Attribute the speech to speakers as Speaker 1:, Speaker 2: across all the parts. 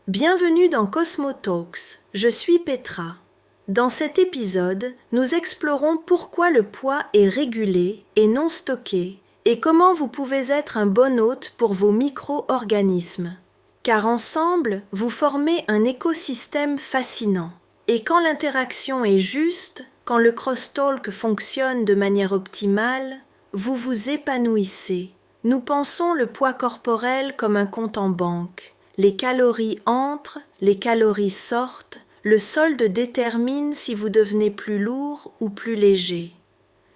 Speaker 1: Bienvenue dans Cosmo Talks, je suis Petra. Dans cet épisode, nous explorons pourquoi le poids est régulé et non stocké et comment vous pouvez être un bon hôte pour vos micro-organismes. Car ensemble, vous formez un écosystème fascinant. Et quand l'interaction est juste, quand le crosstalk fonctionne de manière optimale, vous vous épanouissez. Nous pensons le poids corporel comme un compte en banque. Les calories entrent, les calories sortent, le solde détermine si vous devenez plus lourd ou plus léger.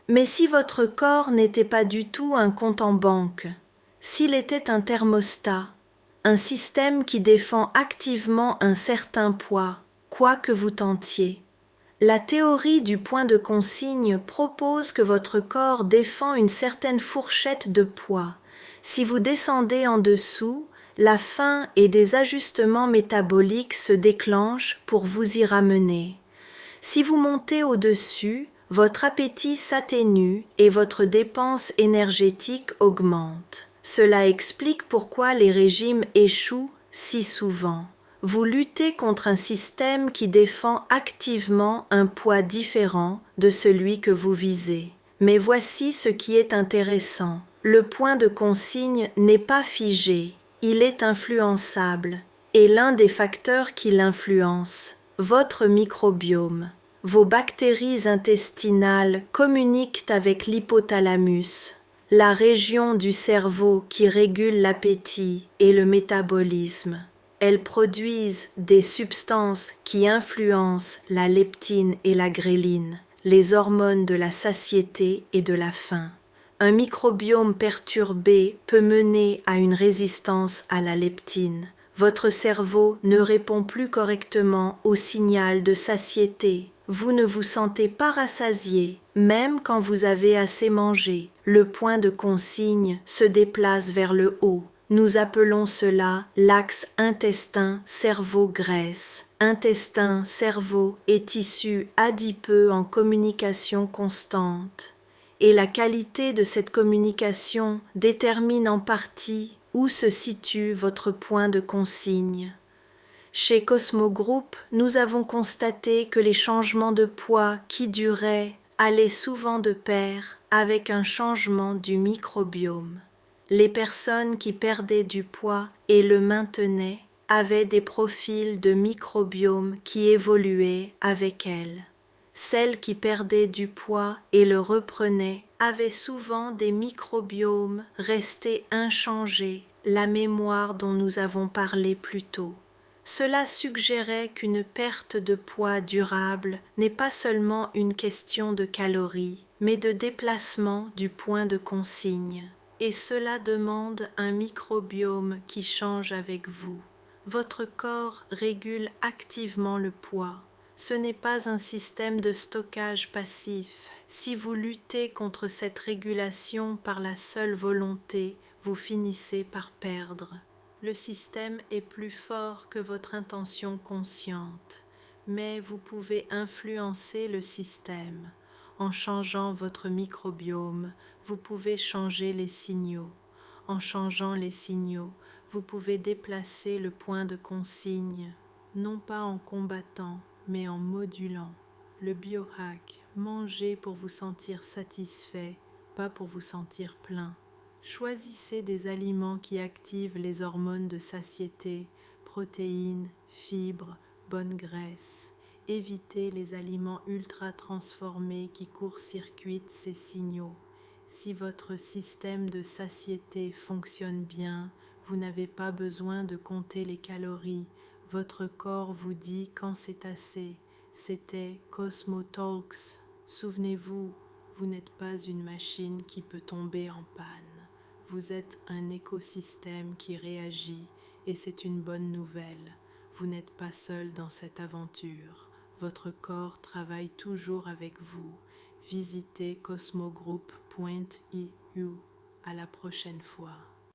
Speaker 1: Mais si votre corps n'était pas du tout un compte en banque, s'il était un thermostat, un système qui défend activement un certain poids, quoi que vous tentiez, la théorie du point de consigne propose que votre corps défend une certaine fourchette de poids. Si vous descendez en dessous, la faim et des ajustements métaboliques se déclenchent pour vous y ramener. Si vous montez au-dessus, votre appétit s'atténue et votre dépense énergétique augmente. Cela explique pourquoi les régimes échouent si souvent. Vous luttez contre un système qui défend activement un poids différent de celui que vous visez. Mais voici ce qui est intéressant. Le point de consigne n'est pas figé, il est influençable. Et l'un des facteurs qui l'influence, votre microbiome. Vos bactéries intestinales communiquent avec l'hypothalamus, la région du cerveau qui régule l'appétit et le métabolisme. Elles produisent des substances qui influencent la leptine et la gréline, les hormones de la satiété et de la faim. Un microbiome perturbé peut mener à une résistance à la leptine. Votre cerveau ne répond plus correctement au signal de satiété. Vous ne vous sentez pas rassasié, même quand vous avez assez mangé. Le point de consigne se déplace vers le haut. Nous appelons cela l'axe intestin-cerveau-graisse. Intestin-cerveau et tissu adipeux en communication constante. Et la qualité de cette communication détermine en partie où se situe votre point de consigne. Chez Cosmo Group, nous avons constaté que les changements de poids qui duraient allaient souvent de pair avec un changement du microbiome. Les personnes qui perdaient du poids et le maintenaient avaient des profils de microbiome qui évoluaient avec elles. Celles qui perdaient du poids et le reprenaient avaient souvent des microbiomes restés inchangés, la mémoire dont nous avons parlé plus tôt. Cela suggérait qu'une perte de poids durable n'est pas seulement une question de calories, mais de déplacement du point de consigne. Et cela demande un microbiome qui change avec vous. Votre corps régule activement le poids. Ce n'est pas un système de stockage passif. Si vous luttez contre cette régulation par la seule volonté, vous finissez par perdre. Le système est plus fort que votre intention consciente, mais vous pouvez influencer le système. En changeant votre microbiome, vous pouvez changer les signaux. En changeant les signaux, vous pouvez déplacer le point de consigne, non pas en combattant, mais en modulant. Le biohack, mangez pour vous sentir satisfait, pas pour vous sentir plein. Choisissez des aliments qui activent les hormones de satiété, protéines, fibres, bonne graisse. Évitez les aliments ultra transformés qui court-circuitent ces signaux. Si votre système de satiété fonctionne bien, vous n'avez pas besoin de compter les calories. Votre corps vous dit quand c'est assez. C'était Cosmo Talks. Souvenez-vous, vous n'êtes pas une machine qui peut tomber en panne. Vous êtes un écosystème qui réagit et c'est une bonne nouvelle. Vous n'êtes pas seul dans cette aventure. Votre corps travaille toujours avec vous. Visitez cosmogroup.eu. À la prochaine fois.